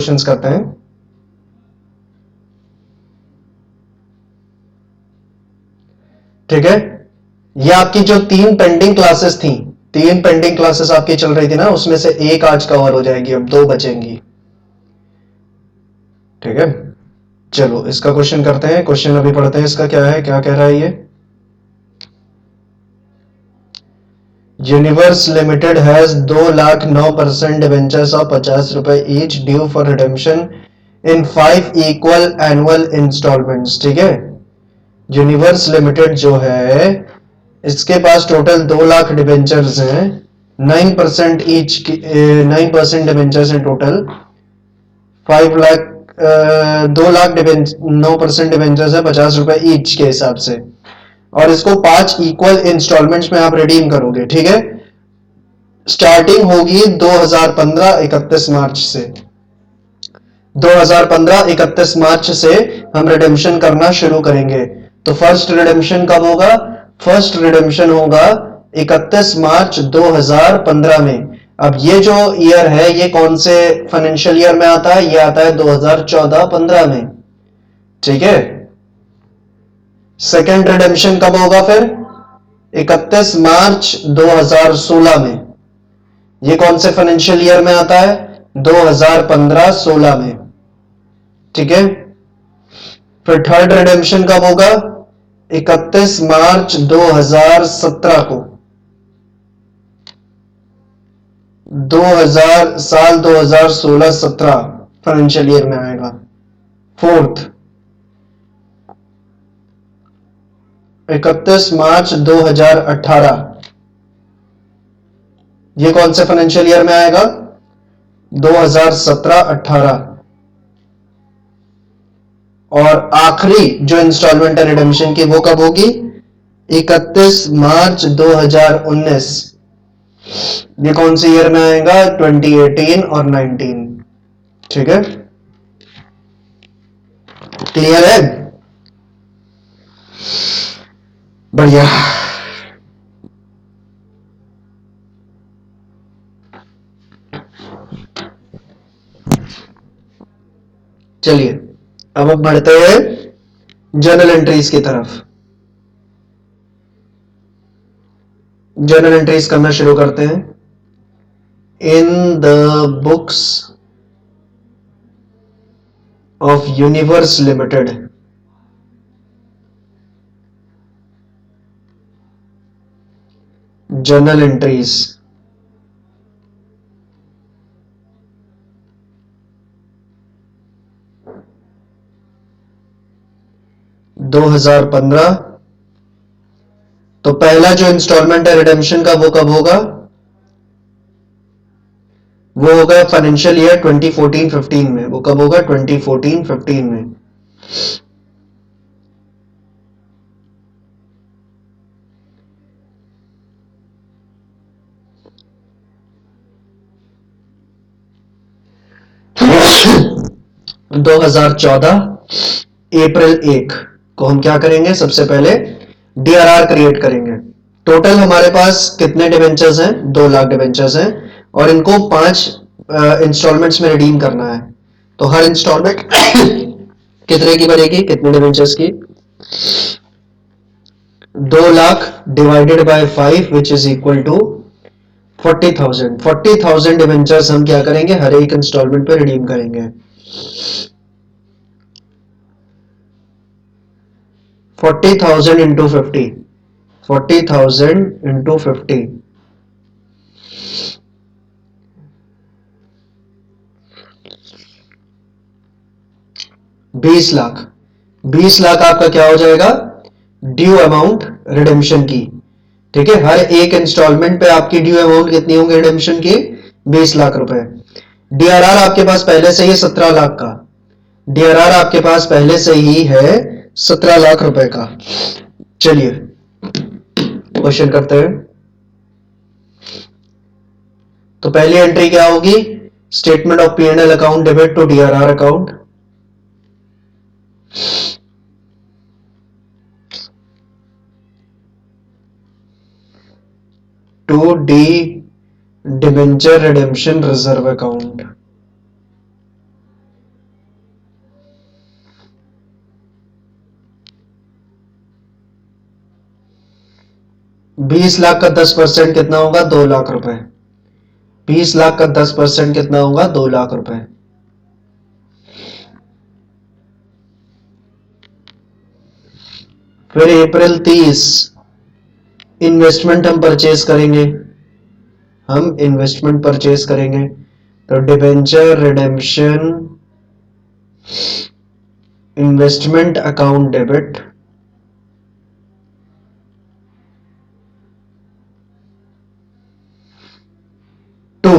Questions करते हैं। ठीक है, ये आपकी जो तीन पेंडिंग क्लासेस आपकी चल रही थी ना, उसमें से एक आज कवर हो जाएगी, अब दो बचेंगी। ठीक है, चलो इसका क्वेश्चन करते हैं। क्वेश्चन अभी पढ़ते हैं, इसका क्या है, क्या कह रहा है ये। Universe Limited has 2,09,000 debentures of 50 रुपए each due for redemption in 5 equal annual instalments. ठीक है, यूनिवर्स लिमिटेड जो है, इसके पास टोटल 2 लाख डिवेंचर्स हैं, 9% ईच की, 9% डिवेंचर्स हैं टोटल, 5 लाख, 2 लाख 9% डिवेंचर्स है, 50 रुपए ईच के हिसाब से, और इसको 5 इक्वल इंस्टॉलमेंट्स में आप रिडीम करोगे। ठीक है, स्टार्टिंग होगी 2015 31 मार्च से। 2015 31 मार्च से हम रिडेम्पशन करना शुरू करेंगे। तो फर्स्ट रिडेम्पशन कब होगा? फर्स्ट रिडेम्पशन होगा 31 मार्च 2015 में। अब ये जो ईयर है, ये कौन से फाइनेंशियल ईयर में आता है? ये आता है 2014-15 में। ठीक है, सेकेंड रिडेम्पशन कब होगा फिर? 31 मार्च 2016 में। ये कौन से फाइनेंशियल ईयर में आता है? 2015-16 में। ठीक है, फिर थर्ड रिडेम्पशन कब होगा? 31 मार्च 2017 को। 2016-17 फाइनेंशियल ईयर में आएगा। फोर्थ 31 मार्च 2018, ये कौन से फाइनेंशियल ईयर में आएगा? 2017-18। और आखिरी जो इंस्टॉलमेंट है रिडेम्पशन की, वो कब होगी? 31 मार्च 2019। ये कौन सी ईयर में आएगा? 2018 और 19। ठीक है, क्लियर है? बढ़िया। चलिए, अब हम बढ़ते हैं जर्नल एंट्रीज की तरफ। जर्नल एंट्रीज करना शुरू करते हैं। In the books of universe limited, journal entries 2015। तो पहला जो इंस्टॉलमेंट है रिडेम्पशन का, वो कब होगा? वो होगा फाइनेंशियल ईयर 2014-15 में। वो कब होगा? 2014-15 में। दो 2014 अप्रैल 1 को हम क्या करेंगे? सबसे पहले डीआरआर क्रिएट करेंगे। टोटल हमारे पास कितने डिवेंचर्स हैं? 2 लाख डिवेंचर्स हैं, और इनको 5 इंस्टॉलमेंट्स में रिडीम करना है। तो हर इंस्टॉलमेंट कितने की बनेगी? कितने डिवेंचर्स की? 2 lakh divided by 5 which is equal to 40,000। 40,000 debentures हम क्या करेंगे? हर एक इंस्टॉलमेंट पे रिडीम करेंगे। 40,000 इंटू 50, 40,000 इंटू 50, 20 लाख। 20 लाख आपका क्या हो जाएगा? ड्यू अमाउंट रिडेम्पशन की। ठीक है, हर एक इंस्टॉलमेंट पे आपकी ड्यू अमाउंट कितनी होंगी रिडेम्पशन की? 20 लाख रुपए। डीआरआर आपके पास पहले से ही 17 लाख का। डीआरआर आपके पास पहले से ही है 17 लाख रुपए का। चलिए क्वेश्चन करते हैं। तो पहली एंट्री क्या होगी? Statement of P&L account debit to DRR account. To the debenture redemption reserve account. 20 lakh का 10% कितना होगा? 2 लाख रुपए। 20 लाख का 10% कितना होगा? 2 लाख रुपए। फिर अप्रैल 30 इन्वेस्टमेंट हम परचेज करेंगे, हम इन्वेस्टमेंट परचेज करेंगे। तो debenture redemption investment account debit to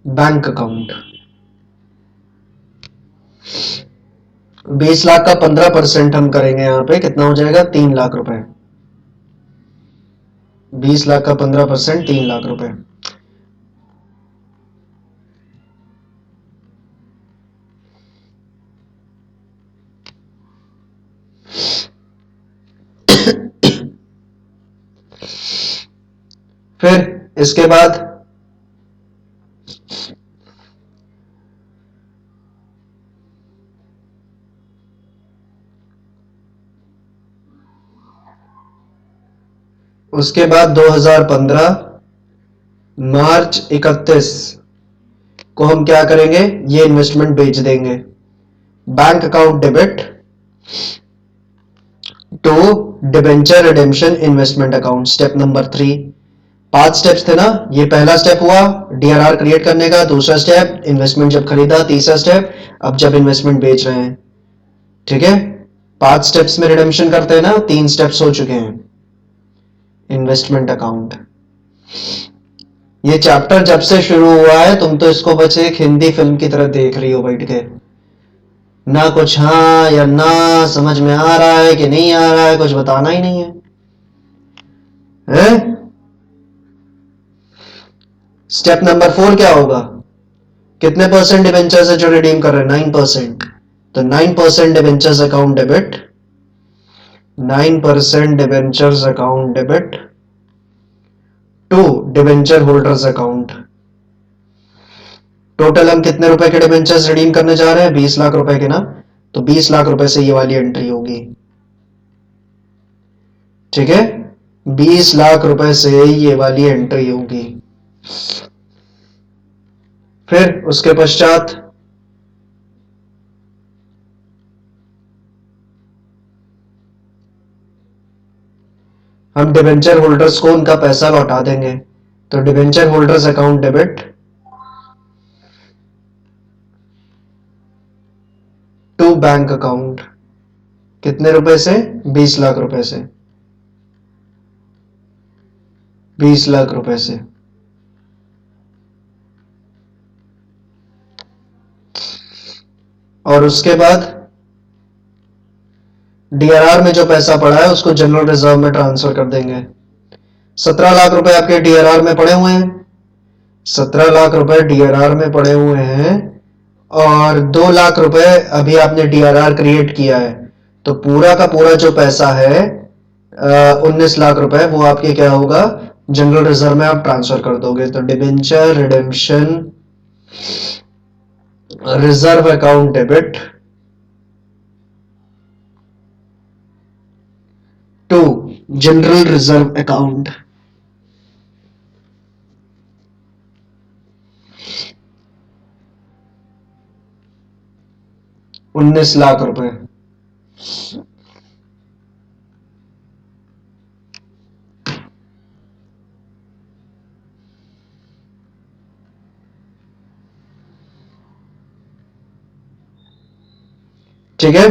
bank account. 20 lakh का 15% हम करेंगे, यहां पे कितना हो जाएगा? 3 लाख रुपए। 20 लाख का 15% 3 लाख रुपए। फिर इसके बाद उसके बाद 2015 मार्च 31 को हम क्या करेंगे? ये इन्वेस्टमेंट बेच देंगे। Bank account debit to debenture redemption investment account. Step number 3। 5 steps थे ना, ये पहला स्टेप हुआ डीआरआर क्रिएट करने का, दूसरा स्टेप इन्वेस्टमेंट जब खरीदा, तीसरा स्टेप अब जब इन्वेस्टमेंट बेच रहे हैं। ठीक है, 5 स्टेप्स में रिडेम्पशन करते हैं ना, 3 स्टेप्स हो चुके हैं। इन्वेस्टमेंट अकाउंट, ये चैप्टर जब से शुरू हुआ है तुम तो इसको बस एक हिंदी फिल्म की तरह देख रही हो बैठ के, ना कुछ हाँ या ना समझ में आ रहा है कि नहीं आ रहा है, कुछ बताना ही नहीं है, हैं? स्टेप नंबर 4 क्या होगा? कितने परसेंट डिबेंचर्स है जो रिडीम कर रहे हैं? 9%। तो 9% debentures account debit, 9% debentures account debit to debenture holders account. Total हम कितने रुपए के डिबेंचर्स रिडीम करने जा रहे हैं? 20 लाख रुपए के ना, तो 20 लाख रुपए से ये वाली एंट्री होगी। ठीक है, 20 लाख रुपए से ये वाली एंट्री होगी। फिर उसके पश्चात हम डिबेंचर होल्डर्स को उनका पैसा लौटा देंगे। तो debenture holders account debit to bank account. कितने रुपए से? 20 लाख रुपए से, 20 लाख रुपए से। और उसके बाद डीआरआर में जो पैसा पड़ा है उसको जनरल रिजर्व में ट्रांसफर कर देंगे। 17 लाख रुपए आपके डीआरआर में पड़े हुए हैं, 17 लाख रुपए डीआरआर में पड़े हुए हैं, और 2 लाख रुपए अभी आपने डीआरआर क्रिएट किया है, तो पूरा का पूरा जो पैसा है 19 लाख रुपए वो आपके क्या होगा? जनरल रिजर्व में आप ट्रांसफर कर दोगे। तो debenture redemption reserve account debit to general reserve account. 19 lakh रुपए। ठीक है,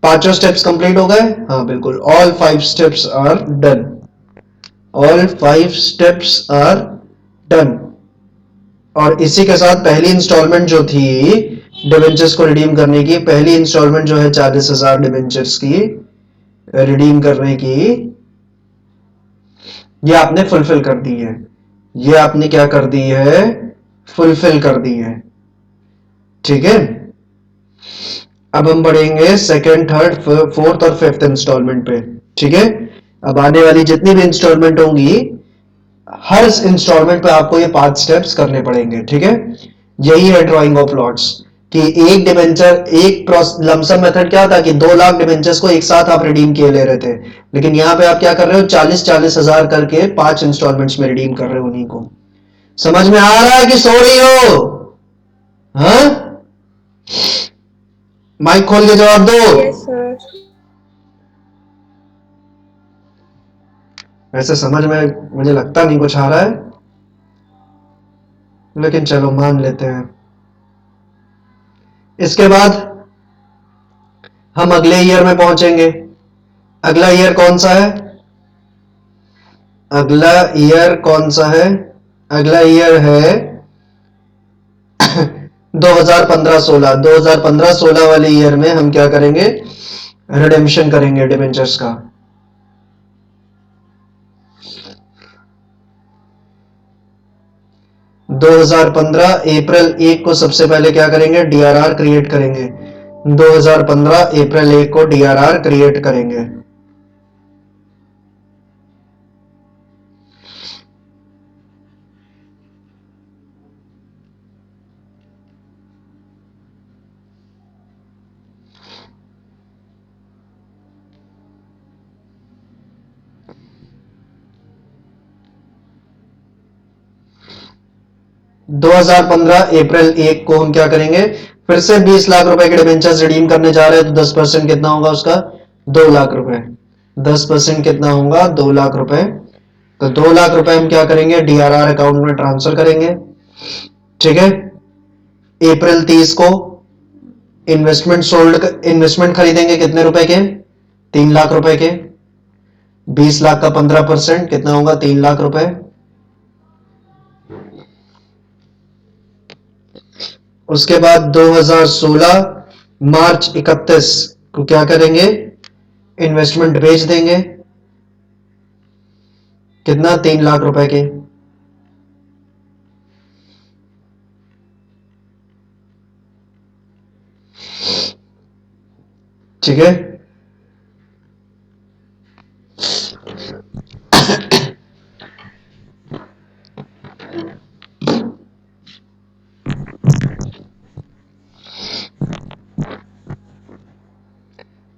पांचों स्टेप्स कंप्लीट हो गए? हाँ बिल्कुल, all 5 steps are done, all 5 steps are done. और इसी के साथ पहली इंस्टॉलमेंट जो थी डिबेंचर्स को रिडीम करने की, पहली इंस्टॉलमेंट जो है 40,000 डिबेंचर्स की रिडीम करने की, ये आपने फुलफिल कर दी है। ये आपने क्या कर दी है? फुलफिल कर दी है। ठीक है, अब हम बढ़ेंगे सेकेंड, थर्ड, फोर्थ और फिफ्थ इंस्टॉलमेंट पे। ठीक है, अब आने वाली जितनी भी इंस्टॉलमेंट होंगी, हर इंस्टॉलमेंट पे आपको ये 5 स्टेप्स करने पड़ेंगे। ठीक है, यही है ड्राइंग ऑफ लॉट्स। कि एक डिबेंचर एक लमसम मेथड क्या था कि 2 लाख डिबेंचर्स को एक साथ आप रिडीम किए ले रहे थे, लेकिन यहां पे आप क्या कर रहे हो 40-40 हजार करके 5 इंस्टॉलमेंट्स में रिडीम कर रहे हो उन्हीं को। समझ में आ रहा है कि सो रही हो? हाँ, माइक खोल के जवाब दो। Yes sir. वैसे समझ में मुझे लगता नहीं कुछ आ रहा है, लेकिन चलो मान लेते हैं। इसके बाद हम अगले ईयर में पहुंचेंगे। अगला ईयर कौन सा है? अगला ईयर कौन सा है? अगला ईयर है 2015-16। 2015-16 वाले ईयर में हम क्या करेंगे? रिडेम्पशन करेंगे डिबेंचर्स का। दो 2015 अप्रैल 1 को सबसे पहले क्या करेंगे? डीआरआर क्रिएट करेंगे। 2015 अप्रैल 1 को डीआरआर क्रिएट करेंगे। दो 2015 अप्रैल 1 को हम क्या करेंगे? फिर से 20 लाख रुपए के डिबेंचर्स रिडीम करने जा रहे हैं, तो 10% कितना होगा उसका? 2 लाख रुपए। 10% कितना होगा? 2 लाख रुपए। तो 2 लाख रुपए हम क्या करेंगे? डीआरआर अकाउंट में ट्रांसफर करेंगे। ठीक है। अप्रैल 30 को इन्वेस्टमेंट खरीदेंगे कितने रुपए के? 3 लाख रुपए के। 20 लाख का 15% कितना होगा? 3 लाख रुपए। उसके बाद 2016 मार्च 31 को क्या करेंगे? इन्वेस्टमेंट बेच देंगे। कितना? 3 लाख रुपए के। ठीक है।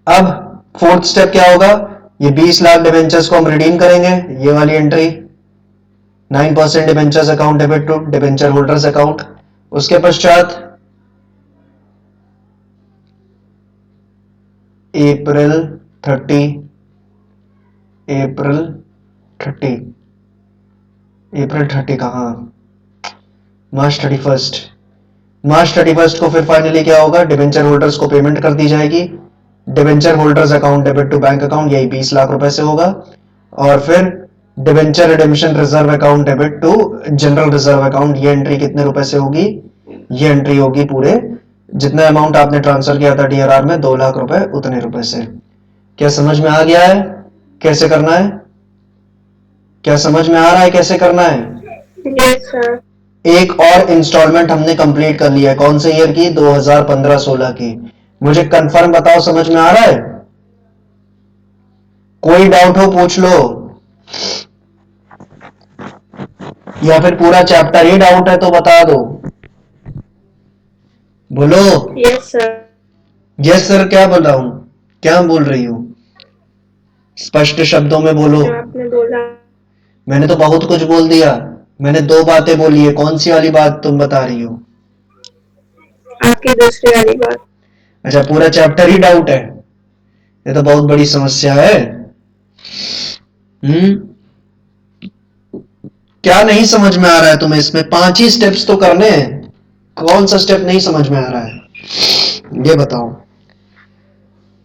अब फोर्थ स्टेप क्या होगा? ये 20 लाख डिबेंचर्स को हम रिडीम करेंगे, ये वाली entry 9% debentures account debit to debenture holders account. उसके पश्चात अप्रैल 30 अप्रैल 30 अप्रैल 30 कहां? मार्च 31 को फिर फाइनली क्या होगा? डिबेंचर होल्डर्स को पेमेंट कर दी जाएगी। Debenture holders account debit to bank account, यही 20 लाख रुपए से होगा। और फिर debenture redemption reserve account debit to general reserve account, ये एंट्री कितने रुपए से होगी? ये एंट्री होगी पूरे जितना अमाउंट आपने ट्रांसफर किया था डीआरआर में 2 लाख रुपए, उतने रुपए से। क्या समझ में आ गया है कैसे करना है? क्या समझ में आ रहा है कैसे करना है? Yes sir. एक और इंस्टॉलमेंट हमने कंप्लीट कर लिया है, कौन से ईयर की? 2015-16 की। मुझे कंफर्म बताओ समझ में आ रहा है? कोई डाउट हो पूछ लो, या फिर पूरा चैप्टर ही डाउट है तो बता दो। बोलो। Yes sir. यस सर क्या बोला हूं? क्या बोल रही हूं? स्पष्ट शब्दों में बोलो। आपने बोला। मैंने तो बहुत कुछ बोल दिया। मैंने 2 बातें बोली है, कौन सी वाली बात तुम बता रही हो? आपकी दूसरी वाली बात। अच्छा, पूरा चैप्टर ही डाउट है? ये तो बहुत बड़ी समस्या है। क्या नहीं समझ में आ रहा है तुम्हें इसमें? 5 ही स्टेप्स तो करने हैं, कौन सा स्टेप नहीं समझ में आ रहा है ये बताओ?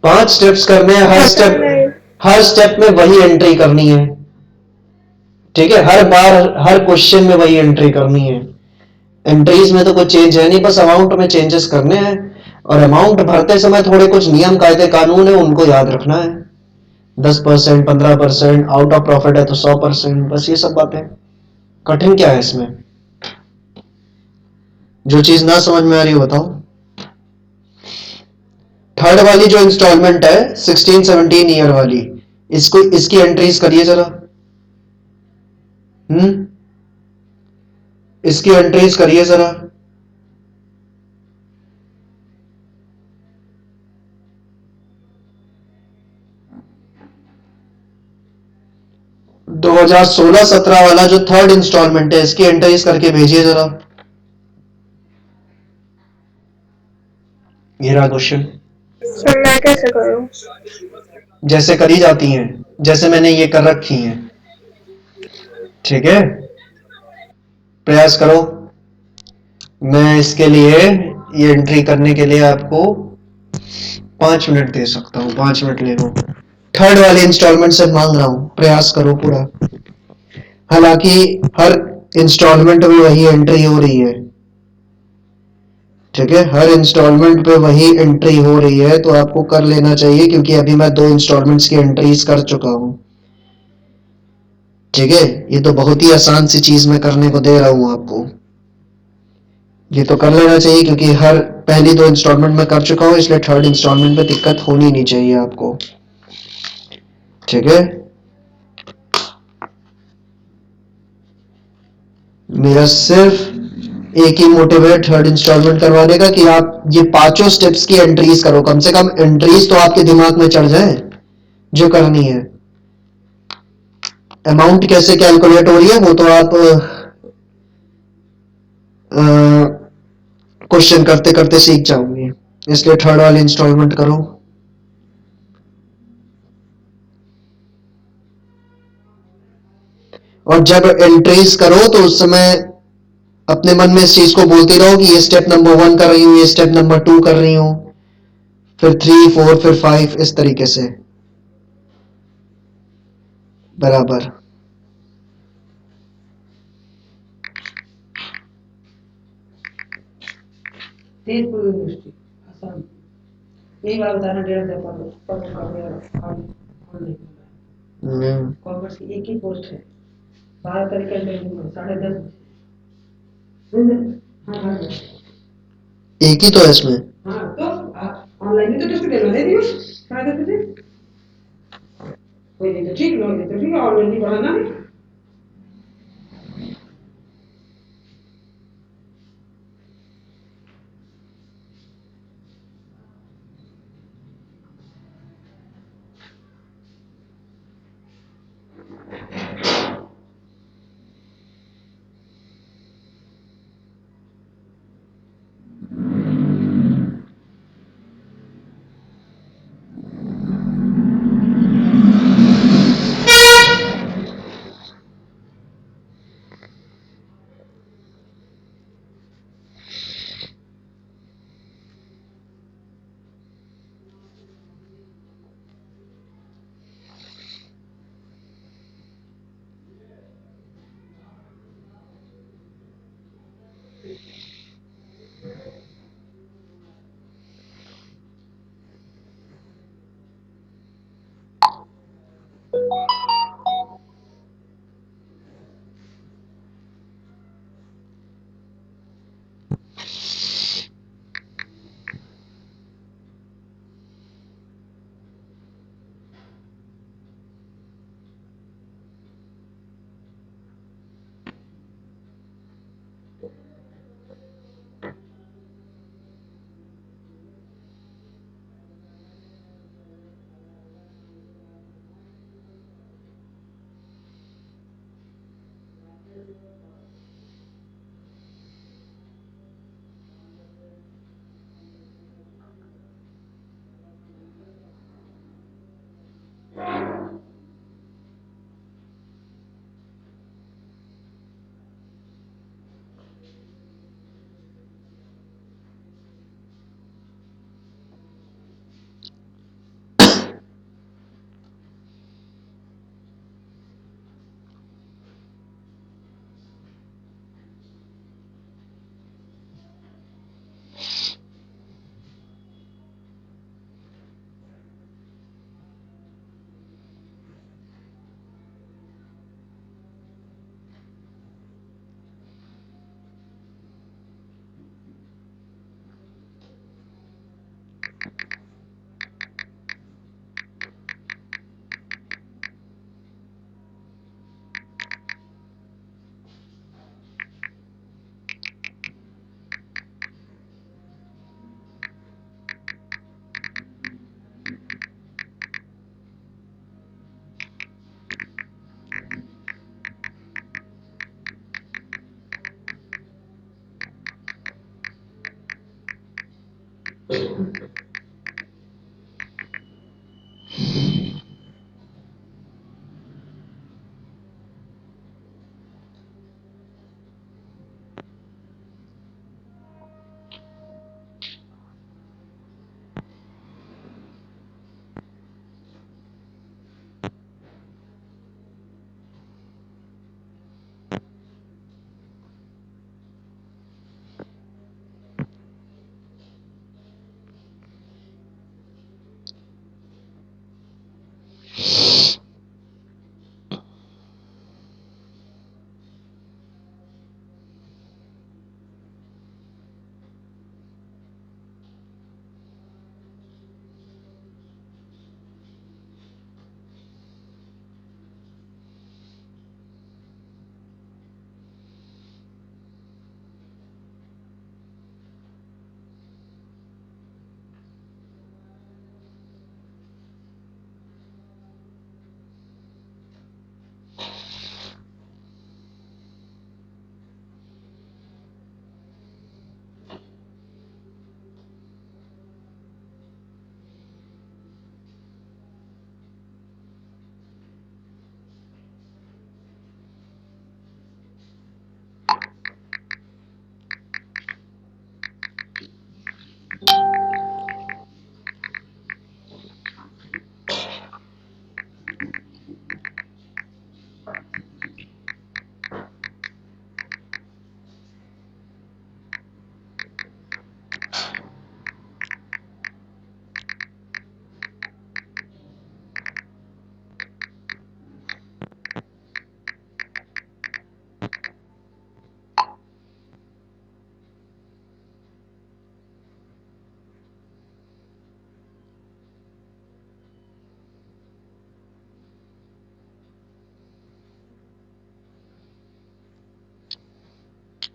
5 स्टेप्स करने हैं, हर स्टेप में वही एंट्री करनी है। ठीक है, हर बार हर क्वेश्चन में वही एंट्री करनी है। एंट्रीज में तो कोई चेंज है नहीं, बस अमाउंट में चेंजेस करने हैं। और अमाउंट भरते समय थोड़े कुछ नियम कायदे कानून है, उनको याद रखना है। 10%, 15%, आउट ऑफ प्रॉफिट है तो 100%, बस ये सब बातें। कठिन क्या है इसमें? जो चीज ना समझ में आ रही हो बताओ। थर्ड वाली जो इंस्टॉलमेंट है 16-17 ईयर वाली, इसको इसकी एंट्रीज करिए जरा। इसकी एंट्रीज करिए जरा। 2016-17 वाला जो थर्ड इंस्टॉलमेंट है इसकी एंट्रीज करके भेजिए जरा। ये रहा क्वेश्चन। सर मैं कैसे करूँ? जैसे करी जाती हैं, जैसे मैंने ये कर रखी हैं, ठीक है। प्रयास करो। मैं इसके लिए ये एंट्री करने के लिए आपको 5 मिनट दे सकता हूँ, 5 मिनट ले लो। थर्ड वाले इंस्टॉलमेंट से मांग रहा हूँ, प्रयास करो पूरा। हालांकि हर इंस्टॉलमेंट में वही एंट्री हो रही है, ठीक है, हर इंस्टॉलमेंट पे वही एंट्री हो रही है, तो आपको कर लेना चाहिए क्योंकि अभी मैं 2 इंस्टॉलमेंट्स की एंट्रीज कर चुका हूं, ठीक है। ये तो बहुत ही आसान सी चीज मैं करने को दे रहा हूं आपको, ये तो कर लेना चाहिए क्योंकि हर पहली 2 इंस्टॉलमेंट में कर चुका हूं, इसलिए थर्ड इंस्टॉलमेंट में दिक्कत होनी नहीं चाहिए आपको, ठीक है। मेरा सिर्फ एक ही मोटिव है थर्ड इंस्टॉलमेंट करवाने का कि आप ये 5 स्टेप्स की एंट्रीज करो, कम से कम एंट्रीज तो आपके दिमाग में चढ़ जाए जो करनी है। अमाउंट कैसे कैलकुलेट हो रही है वो तो आप क्वेश्चन करते करते सीख जाओगे, इसलिए थर्ड वाली इंस्टॉलमेंट करो। और जब एंट्रीज करो तो उस समय अपने मन में इस चीज को बोलती रहो कि ये स्टेप नंबर 1 कर रही हूँ, ये स्टेप नंबर 2 कर रही हूँ, फिर 3 4 फिर 5, इस तरीके से बराबर। तेज पूरी यूनिवर्सिटी आसाम यही बात बताना 1.5 पर कॉमर्स की एक ही पोस्ट है 12 तारीख का इंटरव्यू है 10:30 हाँ एक ही तो है इसमें। हाँ तो ऑनलाइन ही तो टेस्ट देना दे दियो फायदा तुझे कोई नहीं तो ठीक लोग तो ठीक है ऑनलाइन ही पढ़ाना है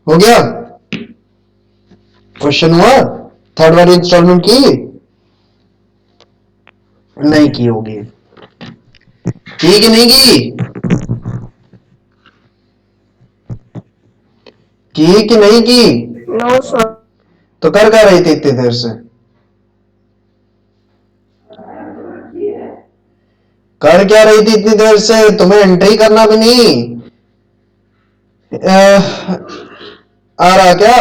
हो गया? क्वेश्चन हुआ? थर्ड वाली इंस्टॉलमेंट की? नहीं की होगी। की कि नहीं की? की कि नहीं की? No sir. तो कर क्या रही थी इतनी देर से? कर क्या रही थी इतनी देर से? तुम्हें एंट्री करना भी नहीं आ रहा क्या?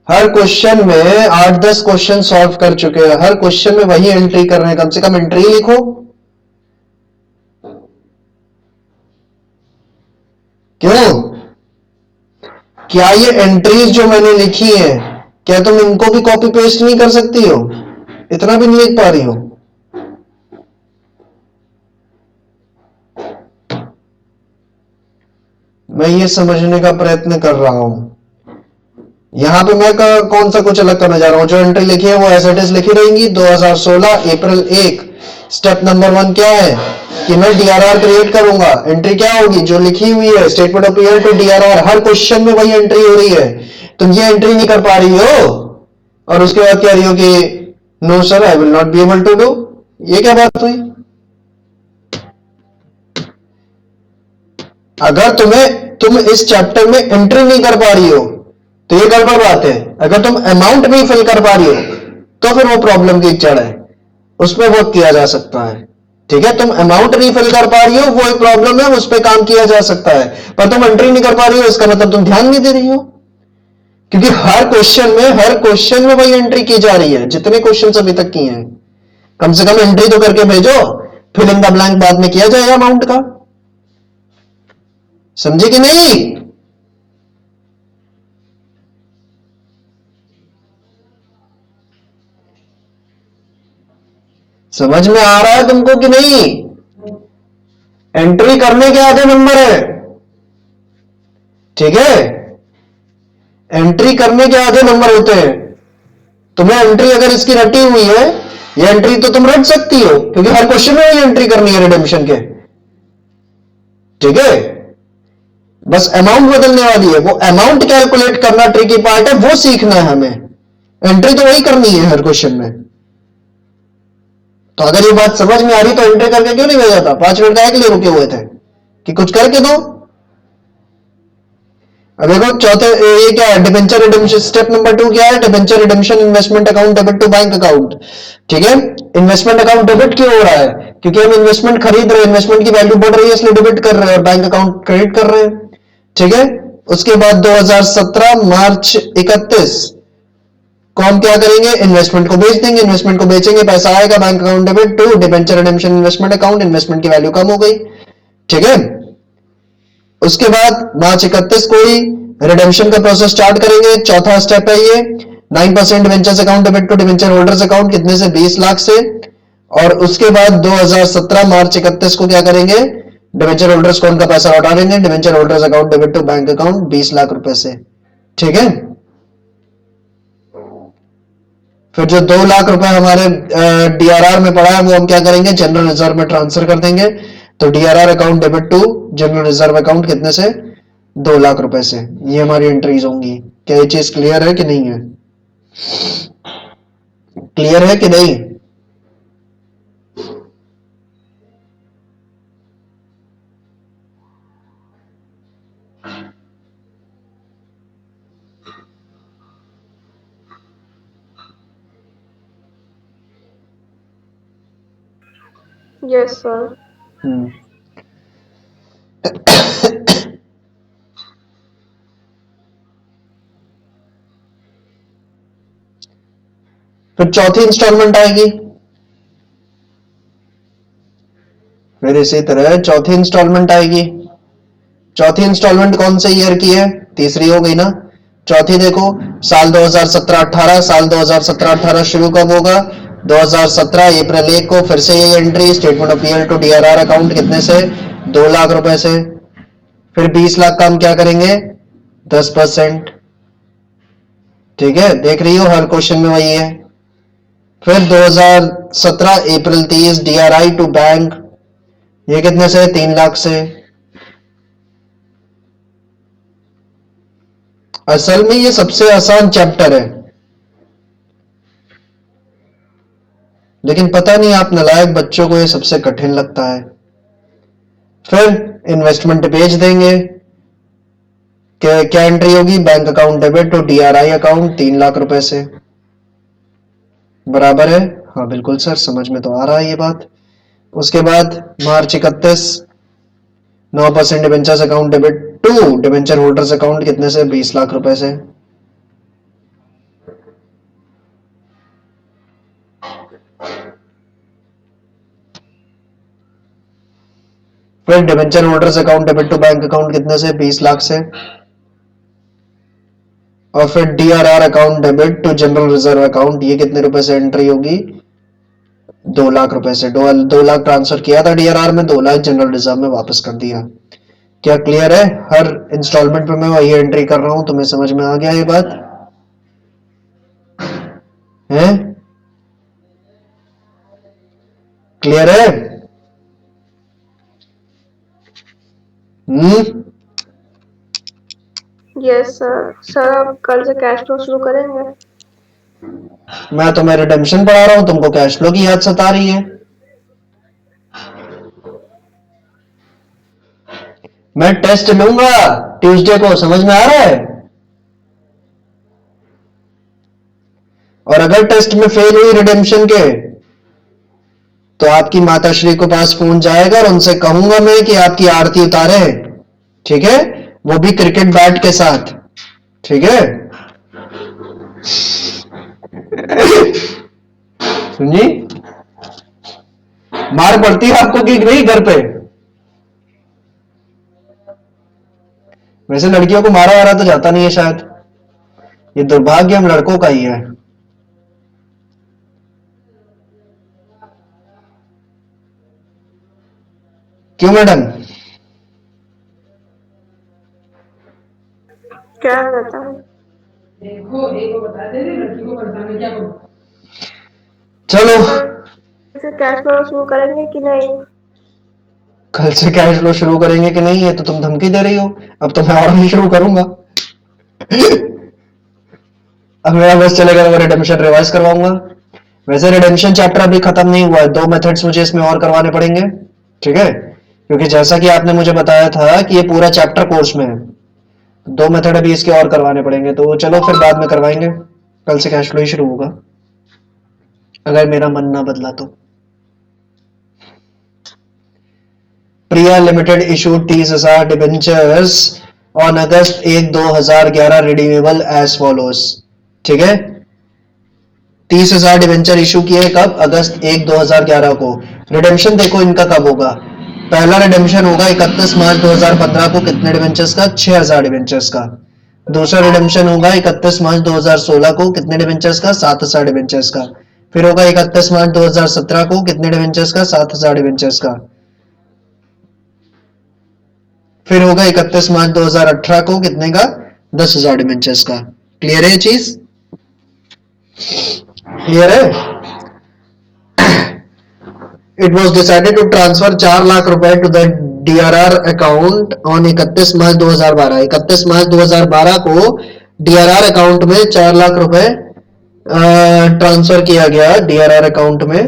हर क्वेश्चन में 8-10 क्वेश्चन सॉल्व कर चुके हैं, हर क्वेश्चन में वही एंट्री कर रहे हैं। कम से कम एंट्री लिखो। क्यों? क्या ये एंट्रीज जो मैंने लिखी है, क्या तुम इनको भी कॉपी पेस्ट नहीं कर सकती हो? इतना भी नहीं लिख पा रही हो? मैं ये समझने का प्रयत्न कर रहा हूं। यहां पे मैं कौन सा कुछ अलग करने जा रहा हूं? जो एंट्री लिखी है वो एज इट इज लिखी रहेंगी। 2016 अप्रैल 1। स्टेप नंबर 1 क्या है कि मैं डीआरआर क्रिएट करूंगा। एंट्री क्या होगी? जो लिखी हुई है, statement of year to DRR. हर क्वेश्चन में वही एंट्री हो रही है। तुम ये एंट्री नहीं कर पा रही हो और उसके बाद कह रही हो कि no sir I will not be able to do. ये क्या बात हुई? अगर तुम इस चैप्टर में एंट्री नहीं कर पा रही हो तो ये गड़बड़ बात है। अगर तुम अमाउंट नहीं फिल कर पा रही हो तो फिर वो प्रॉब्लम की जड़ है, उसमें वर्क किया जा सकता है। ठीक है, तुम अमाउंट नहीं फिल कर पा रही हो, वो एक प्रॉब्लम है, उस पर काम किया जा सकता है। पर तुम एंट्री नहीं कर पा रही हो इसका मतलब तुम ध्यान नहीं दे रही हो, क्योंकि हर क्वेश्चन में वही एंट्री की जा रही है जितने क्वेश्चन अभी तक किए हैं। कम से कम एंट्री तो करके भेजो, फिल इन द ब्लैंक बाद में किया जाएगा अमाउंट का। समझे कि नहीं? समझ में आ रहा है तुमको कि नहीं? एंट्री करने के आधे नंबर है। ठीक है, एंट्री करने के आधे नंबर होते हैं। तुम्हें एंट्री अगर इसकी रटी हुई है, ये एंट्री तो तुम रट सकती हो क्योंकि हर क्वेश्चन में एंट्री करनी है रिडेम्पशन के। ठीक है, बस अमाउंट बदलने वाली है। वो अमाउंट कैलकुलेट करना ट्रिकी पार्ट है, वो सीखना है हमें। एंट्री तो वही करनी है हर क्वेश्चन में। तो अगर ये बात समझ में आ रही तो एंट्री करके क्यों नहीं भेजा था? 5 मिनट का के लिए रुके हुए थे कि कुछ करके दो। अब देखो चौथे ये क्या है, डिबेंचर रिडेम्पशन स्टेप नंबर 2 क्या है, debenture redemption investment account debit to bank account. ठीक है, इन्वेस्टमेंट अकाउंट डेबिट क्यों हो रहा है, क्योंकि हम इन्वेस्टमेंट खरीद रहे हैं, इन्वेस्टमेट की वैल्यू बढ़ रही है इसलिए डेबिट कर रहे हैं और बैंक अकाउंट क्रेडिट कर रहे हैं। ठीक है, उसके बाद 2017 मार्च 31 को हम क्या करेंगे, इन्वेस्टमेंट को बेच देंगे, इन्वेस्टमेंट को बेचेंगे, पैसा आएगा bank account debit to debenture redemption investment account, investment की वैल्यू कम हो गई। ठीक है, उसके बाद मार्च 31 को ही रिडेम्पशन का प्रोसेस स्टार्ट करेंगे। चौथा स्टेप है ये, 9% debentures account debit to debenture holders account, कितने से, 20 लाख से। और उसके बाद 2017 मार्च 31 को क्या करेंगे, डिवेंचर होल्डर्स को उनका पैसा लौटा देंगे, debenture holders account debit to bank account 20 lakh रुपए से। ठीक है, फिर जो 2 लाख रुपए हमारे डीआरआर में पड़ा है वो हम क्या करेंगे, जनरल रिजर्व में ट्रांसफर कर देंगे। तो DRR account debit to general reserve account कितने से, 2 लाख रुपए से। ये हमारी एंट्रीज होंगी। क्या ये चीज क्लियर है कि नहीं है, क्लियर है कि नहीं? Yes sir. फिर चौथी इंस्टॉलमेंट आएगी, फिर इसी तरह चौथी इंस्टॉलमेंट आएगी। चौथी इंस्टॉलमेंट कौन से ईयर की है, तीसरी हो गई ना। चौथी देखो, साल 2017-18, साल 2017-18 शुरू कब होगा, 2017 अप्रैल 1 को। फिर से ये entry, statement of PL to DRR account कितने से, 2 लाख रुपए से। फिर 20 लाख का हम क्या करेंगे, 10%। ठीक है, देख रही हो हर क्वेश्चन में वही है। फिर 2017 अप्रैल 30 डीआरआई टू बैंक, ये कितने से, 3 लाख से। असल में ये सबसे आसान चैप्टर है, लेकिन पता नहीं आप नालायक बच्चों को ये सबसे कठिन लगता है। फिर इन्वेस्टमेंट भेज देंगे, क्या एंट्री होगी, bank account debit to DRI account 3 lakh रुपए से। बराबर है, हाँ बिल्कुल सर, समझ में तो आ रहा है ये बात। उसके बाद March 31 9% debentures account debit to debenture holders account कितने से, 20 लाख रुपए से। फिर debenture holders account debit to bank account कितने से, 20 लाख से। और फिर DRR account debit to general reserve account, ये कितने रुपए से एंट्री होगी, 2 लाख रुपए से। 2 लाख ट्रांसफर किया था डीआरआर में, 2 लाख जनरल रिजर्व में वापस कर दिया। क्या क्लियर है? हर इंस्टॉलमेंट पे मैं वही एंट्री कर रहा हूं, तुम्हें समझ में आ गया ये बात है? क्लियर है? Yes sir. सर अब कल से कैश फ्लो शुरू करेंगे। मैं तुम्हें रिडेम्पशन पढ़ा रहा हूं, तुमको कैश फ्लो की याद सता रही है। मैं टेस्ट लूंगा ट्यूसडे को, समझ में आ रहा है? और अगर टेस्ट में फेल हुई रिडेम्पशन के, तो आपकी माताश्री को पास फोन जाएगा और उनसे कहूंगा मैं कि आपकी आरती उतारे। ठीक है, वो भी क्रिकेट बैट के साथ। ठीक है, सुनिए, मार पड़ती है आपको कि नहीं घर पे? वैसे लड़कियों को मारा वारा तो जाता नहीं है शायद, ये दुर्भाग्य हम लड़कों का ही है। क्यों मैडम? क्या बताऊं? देखो एक को बता दे रही, लड़की को परेशान है, क्या करूं? चलो फिर कैश फ्लो शुरू करेंगे कि नहीं? कल से कैश फ्लो शुरू करेंगे कि नहीं, ये तो तुम धमकी दे रही हो। अब तो मैं और नहीं शुरू करूंगा। अब मेरा बस चलेगा, मैं रिडेम्पशन रिवाइज करवाऊंगा। वैसे रिडेम्पशन चैप्टर अभी खत्म नहीं हुआ है, 2 मेथड्स मुझे इसमें और करवाने पड़ेंगे। ठीक है, क्योंकि जैसा कि आपने मुझे बताया था कि ये पूरा चैप्टर कोर्स में है, दो मेथड अभी इसके और करवाने पड़ेंगे, तो चलो फिर बाद में करवाएंगे, कल से कैश फ्लो ही शुरू होगा अगर मेरा मन ना बदला तो। Priya limited issued 30,000 debentures on August 1 2011 redeemable as follows. ठीक है, 30,000 डिबेंचर इशू किए कब? अगस्त 1 2011 को। रिडेम्पशन देखो इनका कब होगा, पहला रिडेम्पशन होगा 31 मार्च 2015 को, कितने डिबेंचर्स का? 6,000 डिबेंचर्स का। दूसरा रिडेम्पशन होगा 31 मार्च 2016 को, कितने डिबेंचर्स का? 7,000 डिबेंचर्स का। फिर होगा 31 मार्च 2017 को, कितने डिबेंचर्स का? 7,000 डिबेंचर्स का। फिर होगा 31 मार्च 2018 को, कितने का? 10,000 डिबेंचर्स का। क्लियर है ये चीज? क्लियर है? It was decided to transfer 4 lakh रुपए to the DRR account on 31 March 2012। 31 March 2012 को डीआरआर अकाउंट में 4 लाख रुपए ट्रांसफर किया गया डीआरआर अकाउंट में।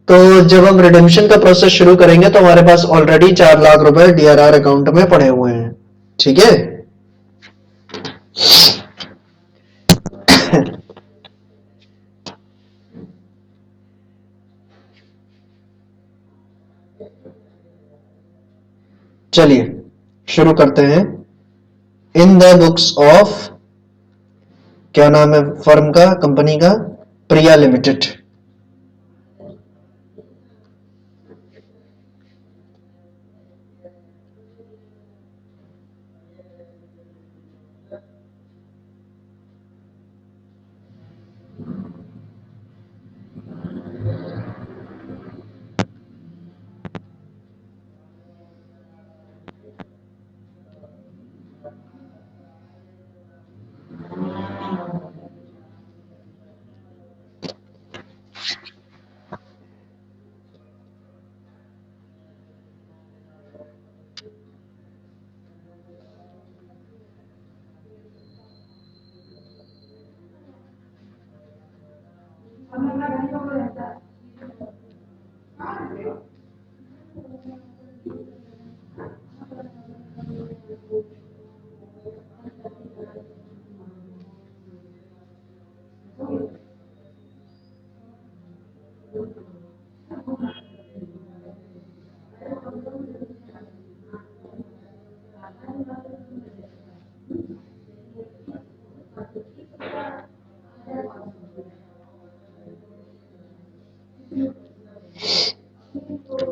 तो जब हम रिडेम्पशन का प्रोसेस शुरू करेंगे तो हमारे पास ऑलरेडी 4 लाख रुपए डीआरआर अकाउंट में पड़े हुए हैं। ठीक है, चलिए शुरू करते हैं। इन द बुक्स ऑफ, क्या नाम है फर्म का, कंपनी का? प्रिया लिमिटेड।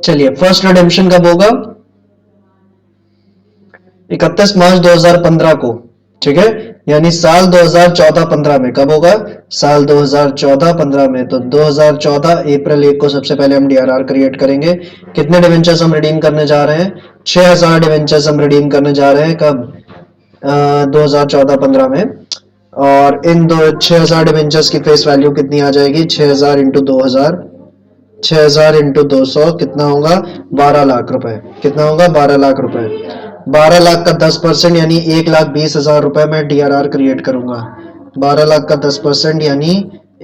चलिए फर्स्ट रिडेम्पशन कब होगा? 31 मार्च 2015 को। ठीक है, यानी साल 2014-15 में। कब होगा? साल 2014-15 में। तो 2014 अप्रैल 1 को सबसे पहले हम डीआरआर क्रिएट करेंगे। कितने डिवेंचर्स हम रिडीम करने जा रहे हैं? 6,000 डिवेंचर्स हम रिडीम करने जा रहे हैं। कब? 2014-15 में। और इन दो 6,000 डिवेंचर्स की फेस वैल्यू कितनी आ जाएगी? 6,000 इंटू 2,000, 6,000 इंटू 200 कितना होगा? 12 लाख रुपए। कितना होगा? 12 लाख रुपए। 12 लाख का 10% यानी 1,20,000 रुपए में डीआरआर क्रिएट करूंगा। 12 लाख का 10% यानी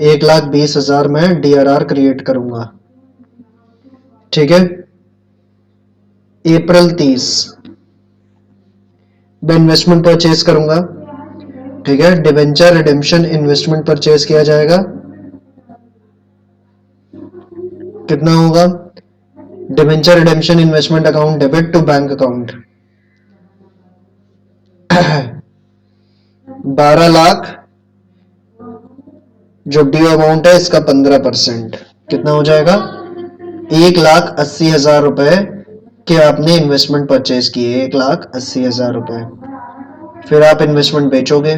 1,20,000 में डीआरआर क्रिएट करूंगा। ठीक है, अप्रैल 30 मैं इन्वेस्टमेंट परचेज करूंगा। ठीक है, डिवेंचर रिडेम्पशन इन्वेस्टमेंट परचेज किया जाएगा। कितना होगा? Debenture redemption investment account debit to bank account 12 lakh, जो ड्यू अमाउंट है इसका 15%। कितना हो जाएगा? 1,80,000 रुपए के आपने इन्वेस्टमेंट परचेज किए। 1,80,000 रुपए। फिर आप इन्वेस्टमेंट बेचोगे,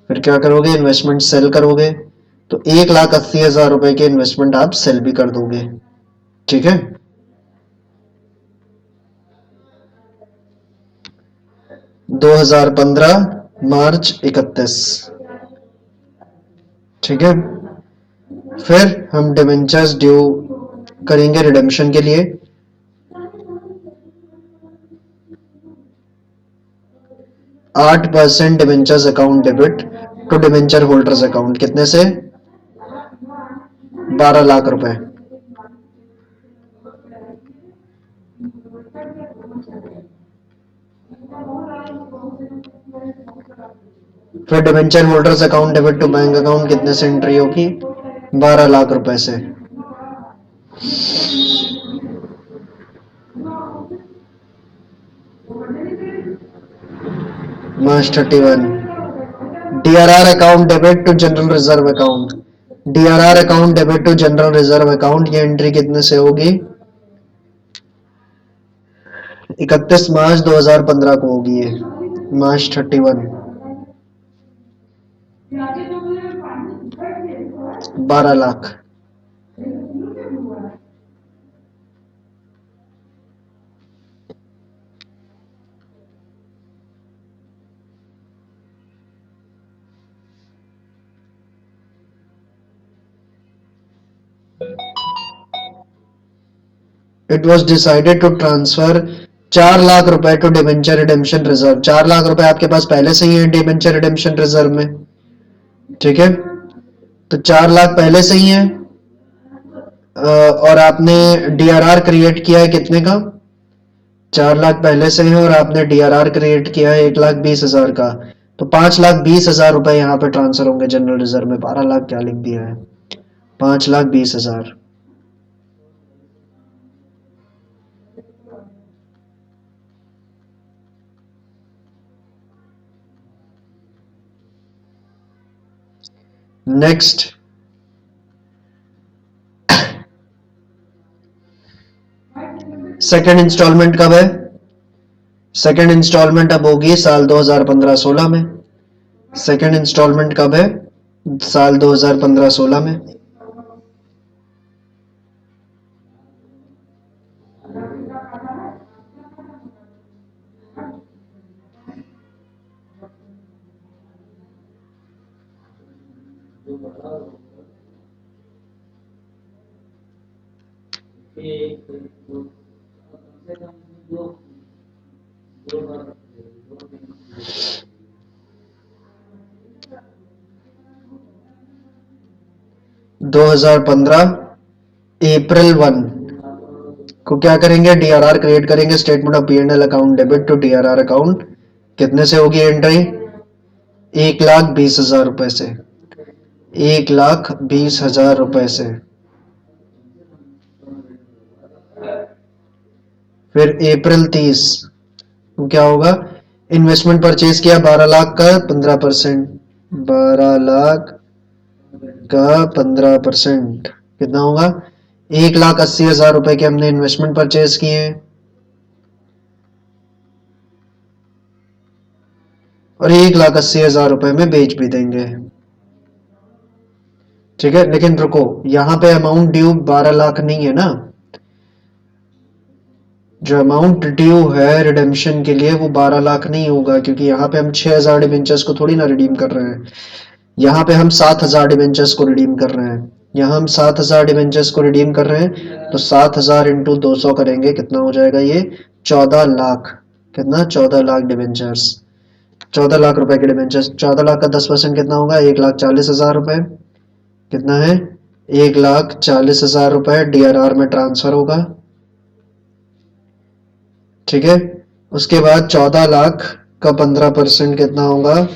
फिर क्या करोगे? इन्वेस्टमेंट सेल करोगे। तो 1,80,000 रुपए के इन्वेस्टमेंट आप सेल भी कर दोगे। ठीक है, 2015 मार्च 31। ठीक है, फिर हम डिवेंचर्स ड्यू करेंगे रिडेम्पशन के लिए। 8% debentures account debit to debenture holders account. कितने से? 12 लाख रुपए। फिर debenture holders account debit to bank account कितने से एंट्री होगी? 12 लाख रुपए से। March 31। DRR account debit to general reserve account, DRR account debit to general reserve account, ये एंट्री कितने से होगी? 31 मार्च 2015 को होगी ये, March 31। 12 lakh. It was decided to transfer 4 lakh रुपए to debenture redemption reserve. 4 lakh रुपए आपके पास पहले से ही है डिबेंचर रिडेम्पशन रिजर्व में, ठीक है? तो 4 लाख पहले से ही है, और आपने डीआरआर क्रिएट किया है कितने का? 4 लाख पहले से है, और आपने डीआरआर क्रिएट किया है 1,20,000 का, तो 5,20,000 रुपए यहाँ पे ट्रांसफर होंगे जनरल रिजर्व में। 12 लाख क्या लिख दिया है? 5,20,000। नेक्स्ट, सेकेंड इंस्टॉलमेंट कब है? सेकेंड इंस्टॉलमेंट अब होगी साल 2015-16 में। सेकेंड इंस्टॉलमेंट कब है? साल 2015-16 में। दो 2015 अप्रैल 1 को क्या करेंगे? डीआरआर क्रिएट करेंगे, statement of P and L account debit to DRR account. कितने से होगी एंट्री? 1,20,000 रुपए से, 1,20,000 रुपए से। फिर अप्रैल 30 तो क्या होगा? इन्वेस्टमेंट परचेज किया 12 लाख का 15%, 12 लाख का 15% कितना होगा? 1,80,000 रुपए के हमने इन्वेस्टमेंट परचेज किए हैं, और 1,80,000 रुपए में बेच भी देंगे, ठीक है? लेकिन रुको, यहां पे अमाउंट ड्यू 12 लाख नहीं है ना। जो अमाउंट ड्यू है रिडेम्पशन के लिए वो 12 लाख नहीं होगा, क्योंकि यहाँ पे हम 6,000 डिबेंचर्स को थोड़ी ना रिडीम कर रहे हैं। यहाँ पे हम 7,000 डिबेंचर्स को रिडीम कर रहे हैं। यहाँ हम 7,000 डिबेंचर्स को रिडीम कर रहे हैं, तो 7,000 इंटू 200 करेंगे, कितना हो जाएगा ये? 14 लाख। कितना? 14 लाख डिबेंचर्स, 14 लाख रुपए के डिबेंचर्स। 14 लाख का 10% कितना होगा? 1,40,000 रुपए। कितना है? 1,40,000 रुपए डीआरआर में ट्रांसफर होगा, ठीक है? उसके बाद 14 लाख का 15% कितना होगा?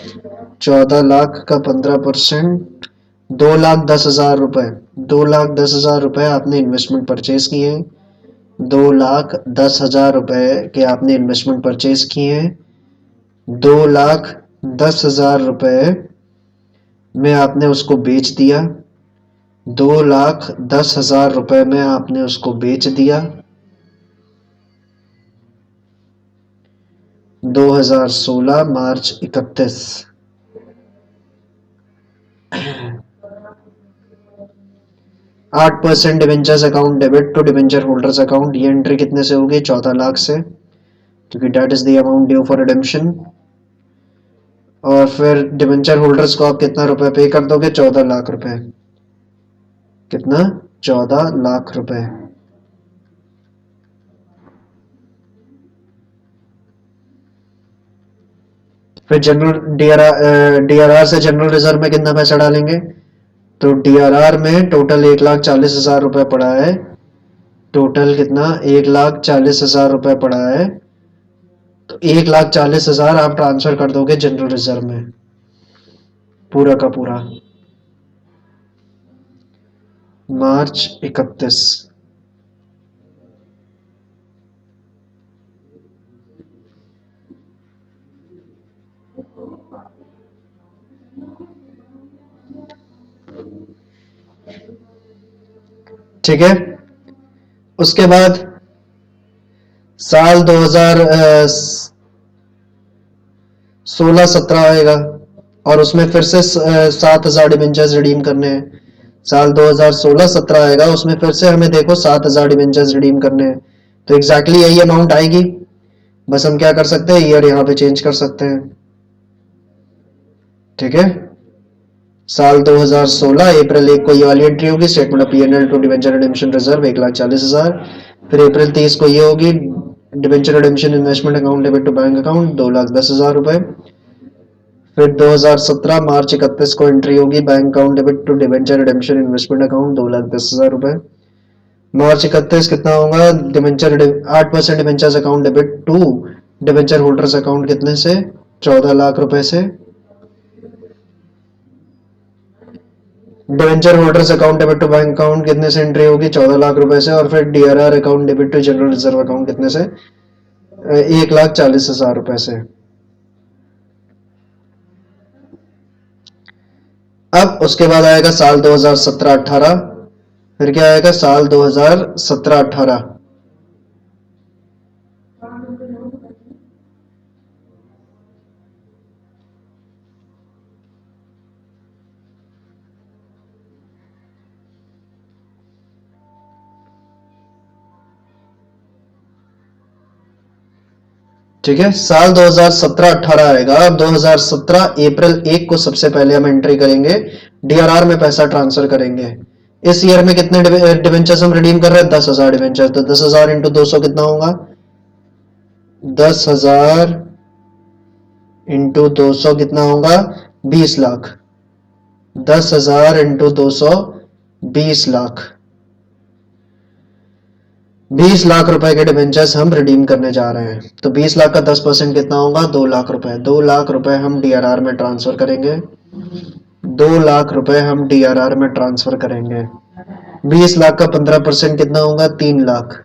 14 लाख का 15% 2,10,000 रुपए। 2,10,000 रुपए आपने इन्वेस्टमेंट परचेज किए हैं, 2,10,000 रुपए के आपने इन्वेस्टमेंट परचेज किए हैं। 2,10,000 रुपए में आपने उसको बेच दिया, 2,10,000 रुपए में आपने उसको बेच दिया। 2016 मार्च 31। आठ percent debentures account debit to debenture holders account, ये एंट्री कितने से होगी? 14 लाख से, क्योंकि that is the amount due for redemption. और फिर डिवेंचर होल्डर्स को आप कितना रुपए पे कर दोगे? 14 लाख रुपए। कितना? 14 लाख रुपए। फिर जनरल डीआरआर से जनरल रिजर्व में कितना पैसा डालेंगे? तो डीआरआर में टोटल 1,40,000 रुपए पड़ा है। टोटल कितना? 1,40,000 रुपए पड़ा है, तो 1,40,000 आप ट्रांसफर कर दोगे जनरल रिजर्व में। पूरा का पूरा मार्च 31। ठीक है, उसके बाद साल 2016-17 आएगा और उसमें फिर से 7,000 डिबेंचर्स रिडीम करने हैं। साल 2016-17 आएगा, उसमें फिर से हमें देखो 7,000 डिबेंचर्स रिडीम करने हैं। तो एग्जैक्टली यही अमाउंट आएगी, बस हम क्या कर सकते हैं, ईयर यहाँ पे चेंज कर सकते हैं। ठीक है, साल 2016 अप्रैल 1 को ये वाली एंट्री होगी, statement of PNL to debenture redemption reserve 1,40,000। फिर अप्रैल 23 को ये होगी, debenture redemption investment account debit to bank account 2,10,000 रुपए। फिर 2017 मार्च 31 को एंट्री होगी, bank account debit to debenture redemption investment account 2,10,000 रुपए। मार्च 31 कितना होगा, debenture 8% debentures account debit to debenture holders account कितने से, 14 लाख रुपए से। Debenture holders account debit to bank account कितने से एंट्री होगी, 14 लाख रुपए से। और फिर DRR account debit to general reserve account कितने से, 1,40,000 रुपए से। अब उसके बाद आएगा साल 2017-18, फिर क्या आएगा साल 2017-18। ठीक है, साल 2017-18 आएगा। अब 2017 अप्रैल 1 को सबसे पहले हम एंट्री करेंगे, डीआरआर में पैसा ट्रांसफर करेंगे। इस ईयर में कितने डिवेंचर्स हम रिडीम कर रहे हैं, 10,000 डिवेंचर। तो 10,000 इंटू 200 कितना होगा, 10,000 इंटू 200 कितना होगा, 20 लाख। 10,000 इंटू 200 20 लाख। 20 लाख रुपए के डिवेंचर्स हम रिडीम करने जा रहे हैं। तो 20 लाख का 10% कितना होगा, 2 लाख रुपए। 2 लाख रुपए हम डीआरआर में ट्रांसफर करेंगे। 2 लाख रुपए हम डीआरआर में ट्रांसफर करेंगे। 20 लाख का 15% कितना होगा, 3 लाख।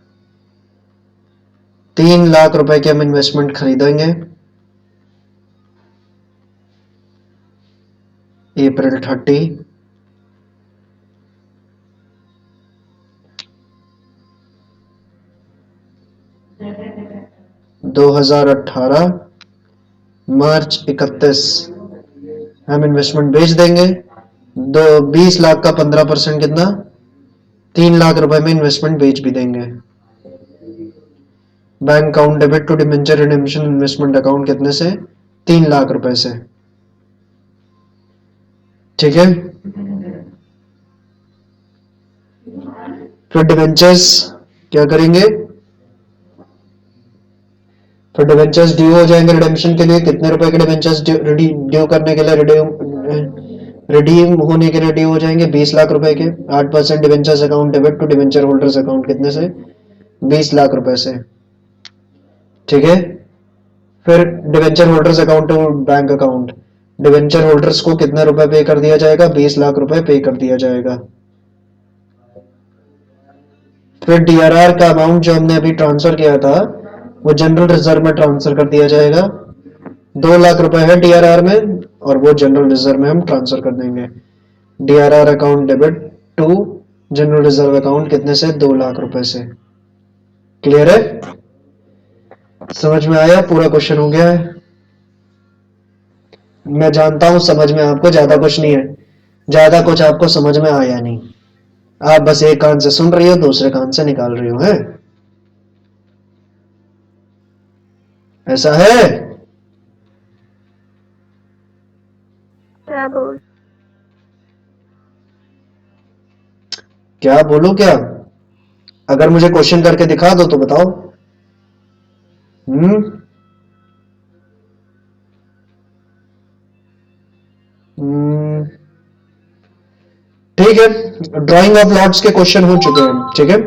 3 लाख रुपए के हम इन्वेस्टमेंट खरीदेंगे अप्रैल 30। दो 2018 मार्च 31 हम इन्वेस्टमेंट बेच देंगे। 20 लाख का 15% कितना, 3 लाख रुपए में इन्वेस्टमेंट बेच भी देंगे। Bank account debit to debenture redemption investment account कितने से, 3 लाख रुपए से। ठीक है, फिर डिबेंचर्स क्या करेंगे, फिर डिबेंचर्स ड्यू हो जाएंगे रिडेम्पशन के लिए। कितने रुपए के डिबेंचर्स ड्यू करने के लिए, रिडीम होने के लिए ड्यू हो जाएंगे, 20 लाख रुपए के। 8% debentures account debit to debenture holders account कितने से, 20 लाख रुपए से। ठीक है, फिर debenture holders account to bank account, debenture holders को कितने रुपए पे कर दिया जाएगा, 20 लाख रुपए पे कर दिया जाएगा। फिर डीआरआर का अमाउंट जो हमने अभी ट्रांसफर किया था वो जनरल रिजर्व में ट्रांसफर कर दिया जाएगा। 2 लाख रुपए है डीआरआर में और वो जनरल रिजर्व में हम ट्रांसफर कर देंगे। DRR account debit to general reserve account कितने से, 2 लाख रुपए से। क्लियर है, समझ में आया, पूरा क्वेश्चन हो गया है। मैं जानता हूं समझ में आपको ज्यादा कुछ नहीं है, ज्यादा कुछ आपको समझ में आया नहीं, आप बस एक कान से सुन रही हो दूसरे कान से निकाल रही हो, है ऐसा है। क्या बोलूं क्या, अगर मुझे क्वेश्चन करके दिखा दो तो बताओ। ठीक है, ड्राइंग ऑफ लॉट्स के क्वेश्चन हो चुके हैं। ठीक है,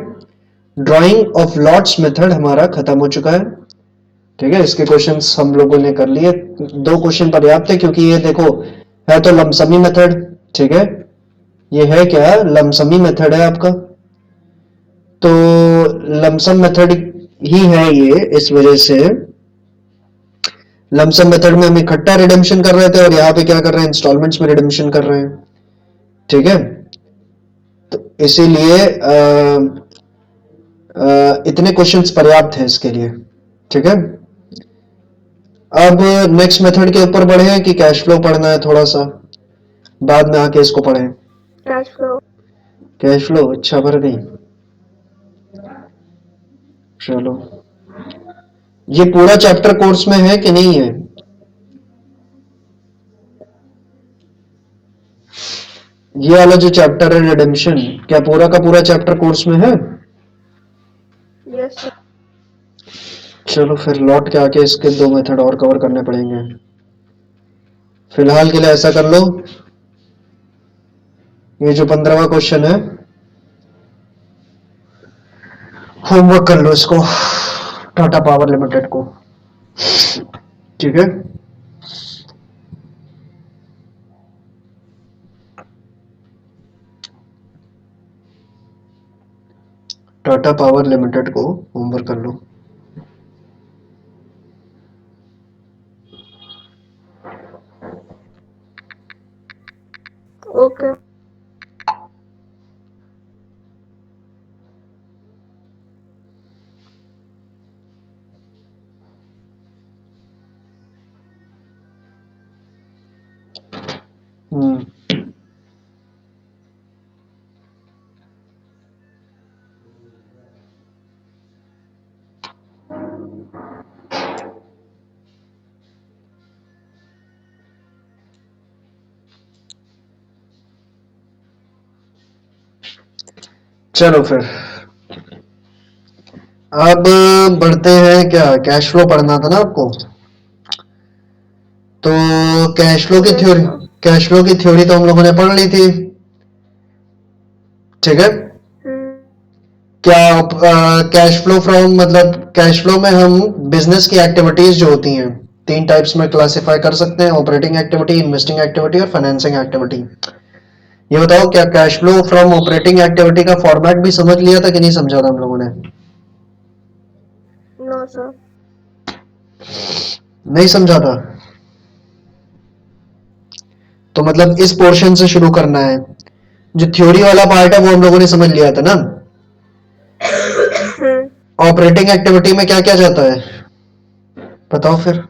ड्राइंग ऑफ लॉट्स मेथड हमारा खत्म हो चुका है। ठीक है, इसके क्वेश्चंस हम लोगों ने कर लिए। 2 क्वेश्चन पर्याप्त है, क्योंकि ये देखो है तो लमसमी मेथड, ठीक है, ये है क्या, लमसमी मेथड है आपका, तो लमसम मेथड ही है ये, इस वजह से लमसम मेथड में हम इकट्ठा रिडेम्पशन कर रहे थे और यहाँ पे क्या कर रहे हैं, इंस्टॉलमेंट्स में रिडेम्पशन कर रहे हैं, ठीक है। तो इसीलिए इतने क्वेश्चंस पर्याप्त हैं इसके लिए, ठीक है। अब नेक्स्ट मेथड के ऊपर बढ़े कि कैश फ्लो पढ़ना है थोड़ा सा, बाद में आके इसको पढ़ें। Cash flow. कैश फ्लो अच्छा भर गई, चलो ये पूरा चैप्टर कोर्स में है कि नहीं है, ये वाला जो चैप्टर है रिडेम्पशन, क्या पूरा का पूरा चैप्टर कोर्स में है? Yes sir. चलो फिर लौट के आके इसके 2 मेथड और कवर करने पड़ेंगे। फिलहाल के लिए ऐसा कर लो, ये जो 15वां क्वेश्चन है होमवर्क कर लो इसको, टाटा पावर लिमिटेड को, ठीक है। टाटा पावर लिमिटेड को होमवर्क कर लो। ओके। हम्म, चलो फिर अब बढ़ते हैं, क्या कैश फ्लो पढ़ना था ना आपको, तो कैश फ्लो की थ्योरी, कैश फ्लो की थ्योरी तो हम लोगों ने पढ़ ली थी, ठीक है। क्या कैश फ्लो फ्रॉम, मतलब कैश फ्लो में हम बिजनेस की एक्टिविटीज जो होती हैं 3 टाइप्स में क्लासिफाई कर सकते हैं, ऑपरेटिंग एक्टिविटी, इन्वेस्टिंग एक्टिविटी और फाइनेंसिंग एक्टिविटी। ये बताओ क्या cash flow from operating activity का फॉर्मेट भी समझ लिया था कि नहीं समझा था हम लोगों ने? No sir. नहीं समझा था, तो मतलब इस पोर्शन से शुरू करना है, जो थ्योरी वाला पार्ट है वो हम लोगों ने समझ लिया था ना। ऑपरेटिंग एक्टिविटी में क्या क्या जाता है बताओ फिर।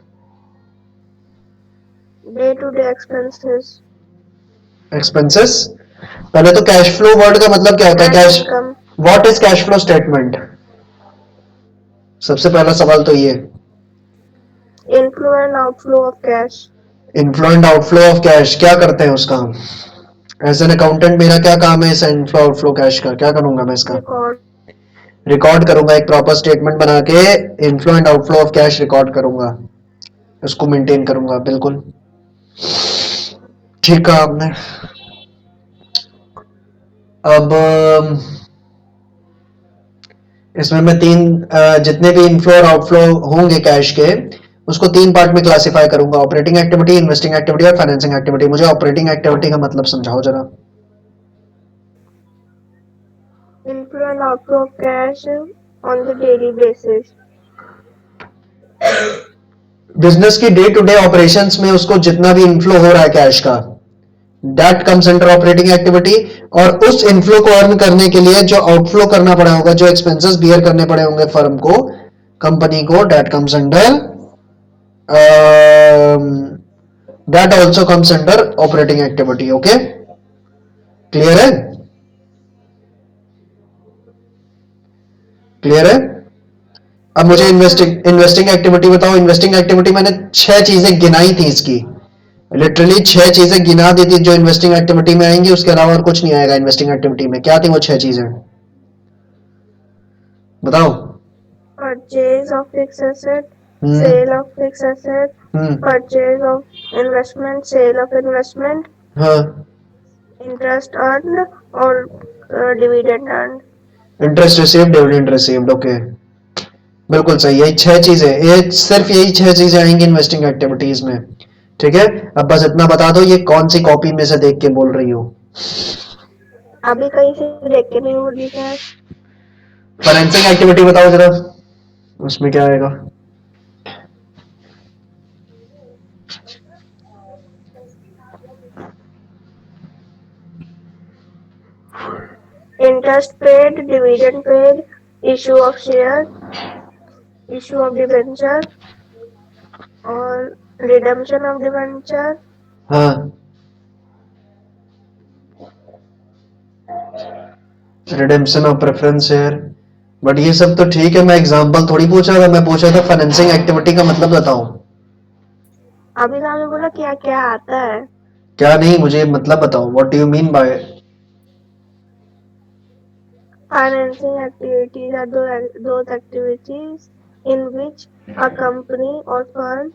Day to day expenses. Expenses, पहले तो कैश फ्लो वर्ड का मतलब क्या होता है, cash, income. What is cash flow statement, सबसे पहला सवाल तो ये। Inflow and outflow of cash. Inflow and outflow of cash, क्या करते हैं उसका हम, एज एन अकाउंटेंट मेरा क्या काम है इस इनफ्लो आउटफ्लो कैश का, क्या करूंगा मैं इसका, रिकॉर्ड। रिकॉर्ड करूंगा, एक प्रॉपर स्टेटमेंट बना के inflow and outflow of cash record करूंगा, उसको मेंटेन करूंगा, बिल्कुल ठीक है आपने। अब इसमें मैं 3 जितने भी इनफ्लो और आउटफ्लो होंगे कैश के, उसको 3 पार्ट में क्लासिफाई करूंगा, ऑपरेटिंग एक्टिविटी, इन्वेस्टिंग एक्टिविटी और फाइनेंसिंग एक्टिविटी। मुझे ऑपरेटिंग एक्टिविटी का मतलब समझाओ जरा। Inflow and outflow of cash on the daily basis. Business की डे टू डे ऑपरेशंस में उसको जितना भी इनफ्लो हो रहा है कैश का, that comes under operating activity, और उस इनफ्लो को अर्न करने के लिए जो आउटफ्लो करना पड़ा होगा, जो एक्सपेंसेस बियर करने पड़े होंगे फर्म को, कंपनी को, that comes under, that also comes under operating activity. Okay, clear है, क्लियर है। अब मुझे इन्वेस्टिंग एक्टिविटी बताओ। इन्वेस्टिंग एक्टिविटी मैंने 6 चीजें गिनाई थी इसकी, लिटरली 6 चीजें गिना दी थी जो इन्वेस्टिंग एक्टिविटी में आएंगी, उसके अलावा और कुछ नहीं आएगा इन्वेस्टिंग एक्टिविटी में। क्या थी वो 6 चीजें बताओ। Purchase of fixed asset, Hmm. sale of fixed asset, hmm, purchase of investment, sale of investment, हाँ, interest earned or dividend earned. Interest received, dividend received, okay, बिल्कुल सही। यही 6 चीजें, ये सिर्फ यही 6 चीजें आएंगी इन्वेस्टिंग एक्टिविटीज में। ठीक है, अब बस इतना बता दो ये कौन सी कॉपी में से देख के बोल रही हो। अभी कहीं से देख के नहीं बोली सर। फाइनेंसिंग एक्टिविटी बताओ जरा, उसमें क्या आएगा। Interest paid, dividend paid, issue of share, issue of debenture और redemption of debenture। हाँ, redemption of preference share, but ये सब तो ठीक है, मैं एग्जांपल थोड़ी पूछा था, मैं पूछा था फाइनेंसिंग एक्टिविटी का मतलब बताओ। अभी तो आपने बोला क्या क्या आता है। क्या नहीं, मुझे मतलब बताओ, what do you mean by. Financing activities are those activities in which a company or firm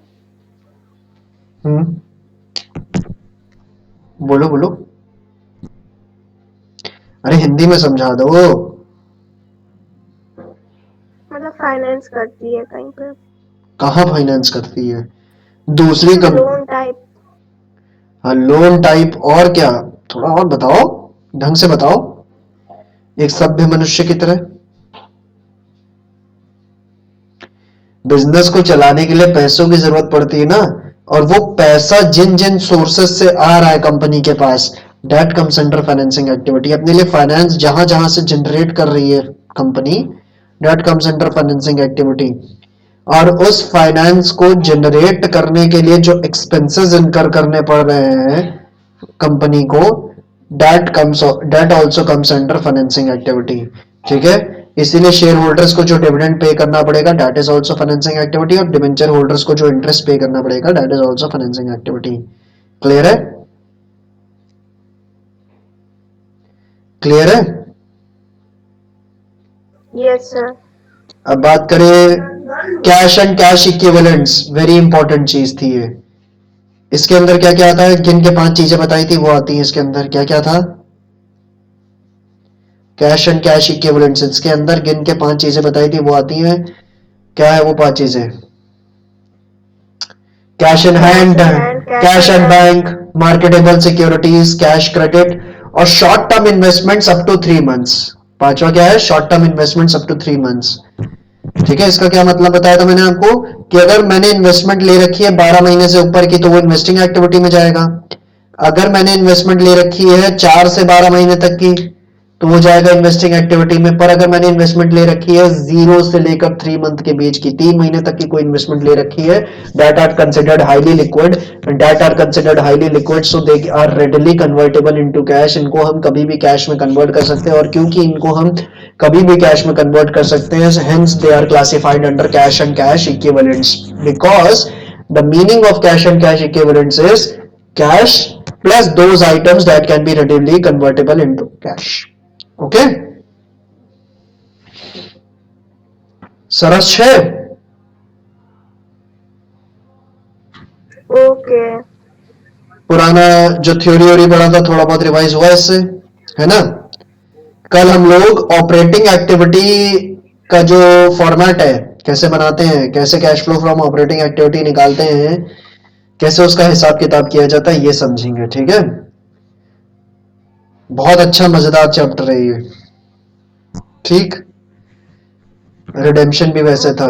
बोलो बोलो, अरे हिंदी में समझा दो। मतलब फाइनेंस करती है कहीं पे। कहाँ फाइनेंस करती है, दूसरी लोन टाइप। हाँ, लोन टाइप, और क्या, थोड़ा और बताओ, ढंग से बताओ, एक सभ्य मनुष्य की तरह। बिजनेस को चलाने के लिए पैसों की जरूरत पड़ती है ना, और वो पैसा जिन जिन सोर्सेस से आ रहा है कंपनी के पास, debt comes under financing activity. अपने लिए फाइनेंस जहां जहां से जनरेट कर रही है company, date comes under financing activity. और उस फाइनेंस को जनरेट करने के लिए जो एक्सपेंसेस इनकर करने पड़ रहे हैं कंपनी को, that also comes under financing activity. ठीक है, इसीलिए शेयर होल्डर्स को जो डिविडेंड पे करना पड़ेगा that is also financing activity, और डिबेंचर होल्डर्स को जो इंटरेस्ट पे करना पड़ेगा that is also financing activity. Clear है, क्लियर है। Yes sir. अब बात करें cash and cash equivalents, very important चीज थी ये। इसके अंदर क्या क्या आता है, जिन के 5 चीजें बताई थी वो आती है इसके अंदर, क्या क्या था, कैश एंड कैश इक्विवेलेंट्स, इसके अंदर गिन के 5 चीजें बताई थी वो आती हैं। क्या है वो 5 चीजें, cash in hand, cash and bank, marketable securities, cash credit, और short term investments up to 3 months. पांचवा क्या है, short term investments up to 3 months. ठीक है, इसका क्या मतलब बताया था मैंने आपको, कि अगर मैंने इन्वेस्टमेंट ले रखी है 12 महीने से ऊपर की तो वो इन्वेस्टिंग एक्टिविटी में जाएगा। अगर मैंने इन्वेस्टमेंट ले रखी है 4 से 12 महीने तक की तो वो जाएगा इन्वेस्टिंग एक्टिविटी में। पर अगर मैंने इन्वेस्टमेंट ले रखी है 0 से लेकर 3 मंथ के बीच की, 3 महीने तक की कोई इन्वेस्टमेंट ले रखी है, that are considered highly liquid, that are considered highly liquid, so they are readily convertible into cash. इनको हम कभी भी कैश में कन्वर्ट कर सकते हैं, और क्योंकि इनको हम कभी भी कैश में कन्वर्ट कर सकते हैं, hence they are classified under cash and cash equivalents, because the meaning of cash and cash equivalents is cash plus those items that can be readily convertible into cash. Okay, सरस है। Okay. पुराना जो theory पढ़ा था थोड़ा बहुत revise हुआ इससे, है ना। कल हम लोग ऑपरेटिंग एक्टिविटी का जो फॉर्मेट है, कैसे बनाते हैं, कैसे cash flow from operating activity निकालते हैं, कैसे उसका हिसाब किताब किया जाता है, ये समझेंगे। ठीक है, बहुत अच्छा मजेदार चैप्टर है ये। ठीक, रिडेम्पशन भी वैसे था,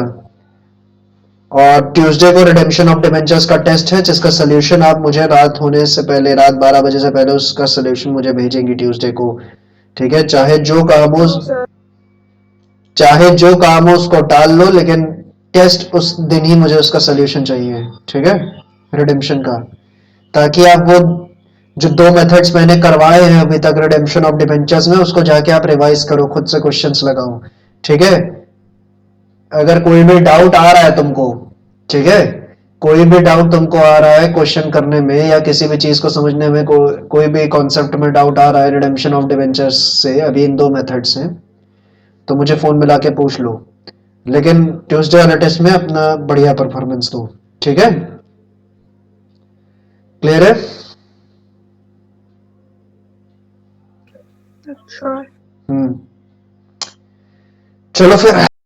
और ट्यूसडे को रिडेम्पशन ऑफ डिबेंचर्स का टेस्ट है, जिसका सोल्यूशन आप मुझे रात होने से पहले, रात 12 बजे से पहले उसका सोल्यूशन मुझे भेजेंगे ट्यूसडे को। ठीक है, चाहे जो काम हो, चाहे जो काम हो उसको टाल लो, लेकिन टेस्ट उस दिन ही मुझे उसका सोल्यूशन चाहिए। ठीक है, रिडेम्पशन का, ताकि आप वो जो 2 मेथड्स मैंने करवाए हैं अभी तक रिडेम्पशन ऑफ डिबेंचर्स में, उसको जाके आप रिवाइज करो, खुद से क्वेश्चंस लगाओ। ठीक है, अगर कोई भी डाउट आ रहा है तुमको, ठीक है, कोई भी डाउट तुमको आ रहा है क्वेश्चन करने में या किसी भी चीज को समझने में, कोई भी कॉन्सेप्ट में डाउट आ रहा है रिडेम्पशन ऑफ डिबेंचर्स से, अभी इन 2 मेथड से, तो मुझे फोन मिला के पूछ लो, लेकिन ट्यूसडे वाले टेस्ट में अपना बढ़िया परफॉर्मेंस दो। ठीक है, क्लियर है। अच्छा। चलो फिर